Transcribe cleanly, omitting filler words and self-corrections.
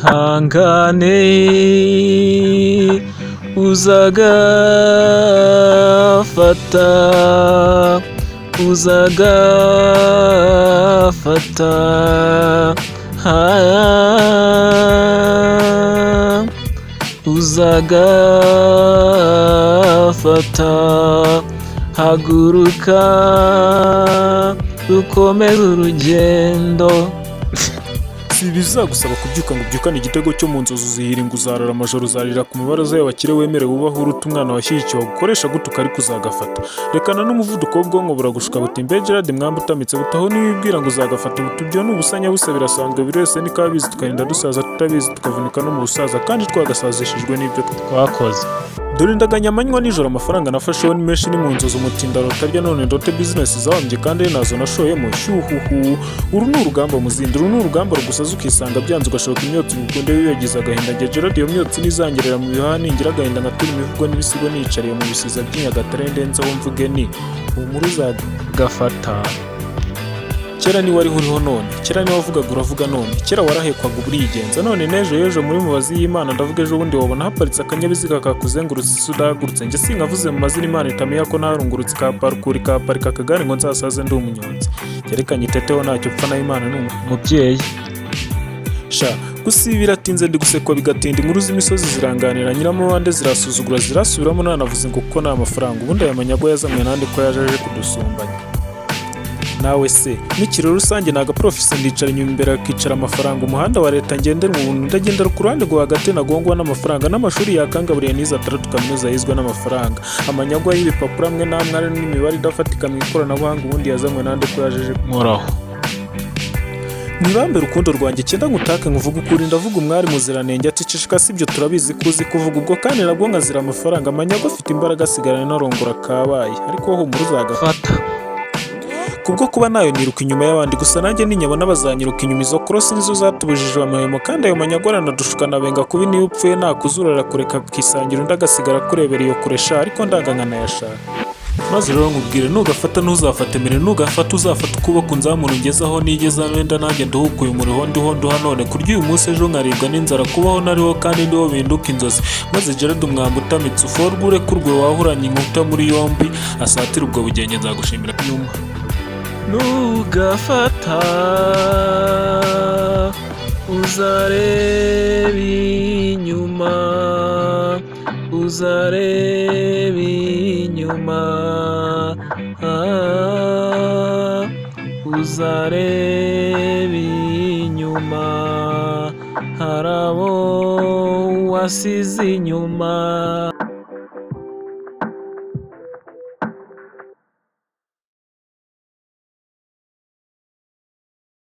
hangane uzagafata uzagafata haguruka ukomeze urugendo. Si bizagusaba kubyuka ngo ubyukane igitego cyo mu nzozi uzihiringa uzarara amajoro uzarira ku mabaraza y'abakire wemere wubaho uruta umwana washyigikiwe gukoresha gutuka ariko uzagafata. Rekana n'umuvuduko w'ubwonko buragushuka buti mbe Gerard mwamba utamitse butaho niwibwira ngo uzagafata buti ibyo ni ubusanya busa birasanzwe buri wese niko abizi tukarinda dusaza tutabizi tukavunika no mu busaza kandi twagasazishijwe n'ibyo twakoze. Dore ndaganya amanywa nijoro amafaranga nafasheho ni menshi ni mu nzozi umutindaro utarya none ndote business zawambye kandi nazo nashoyemo shyuhuhu. Uru ni urugamba muzindi, uru ni urugamba rugusaza ukisanga byanze ugashoka imyotsi ukunde wiyagiza agahinda. Njye Gerard iyo myotsi nizangerera mu bihaha ningira agahinda nkatura imivugo n'ibisigo niyicariye mu bisiza by'Inyagatare ndenzeho mvuge ni humura uzagafata. Kera ni wari uriho none, kera ni wavugaga uravuga none, kera warahekwaga uburigenza none n'ejo muri mubazi y'Imana ndavuga ejo bundi wabona haparitse akanyabiziga kakuzengurutse isi udahagurutse. Njye sinkavuze mu mazina Imana itamenya ko narungurutse ka parukuri ka parika akagare ngo nzasaze ndi umunyonzi. Yerekanye iteteho ntacyo upfa na Imana ni umubyeyi. Sha gusa ibi biratinze ndi gusekwa bigatinda inkuru z'imisozi ziranganira nyiramubande zirasuzugura zirasubiramo nanavuze ngo kuko nta mafaranga ubundi aya manyago yazanywe nande ko yaje kudusumbanya. Nawe se n'ikiraro rusange naga profise ndicara inyuma imbere akicara amafaranga umuhanda wa leta ngendera mu buntu ndagendera ku ruhande rwa hagati nagongwa n'amafaranga n'amashuri yakangaburiye niza 3 kaminuza yizwe n'amafaranga amanyagwa y'ibipapuro amwe namwe n'imibare idafatika mu ikoranabuhanga ubundi yazanywe nande ko yajeje muraho. Nibambe rukundo rwanjye cyenda ngutake nkuvuga ukuri ndavuga umwari muziranenge ati cishika sibyo turabizi kuzi kuvuga ubwo kandi nabwo nkazira amafaranga amanyago afite imbaraga asigarana narongora kabaye ariko ho muri uzagafata. Kubwo kuba nayo niruka inyuma y'abandi gusa nanjye ninyabona bazanyiruka inyuma izo cross nizo zatubujije amahemo kandi ayo manyagorana dushukana benga kubi niyo upfuye nakuzurara kureka kisangira undi agasigara kurebera iyo kuresha ariko ndangangana yashaka. Maze rero nkubwire nugafata ntuzafate mbere nugafata uzafata ukuboko nzamura ungezaho nigeza wenda nanjye nduhukuye umuriho ndiho none kurya uyu munsi ejo nkaribwa n'inzara kubaho nariho kandi ndiho binduka inzozi. Maze Gerard umwamba utamitse uforwe kurwe wahuranye inkuta muri yombi asatira ubwo bugenge nzagushimira nyuma. Nugafata uzareba inyuma uzareba inyuma uzareba inyuma harabo wasize inyuma.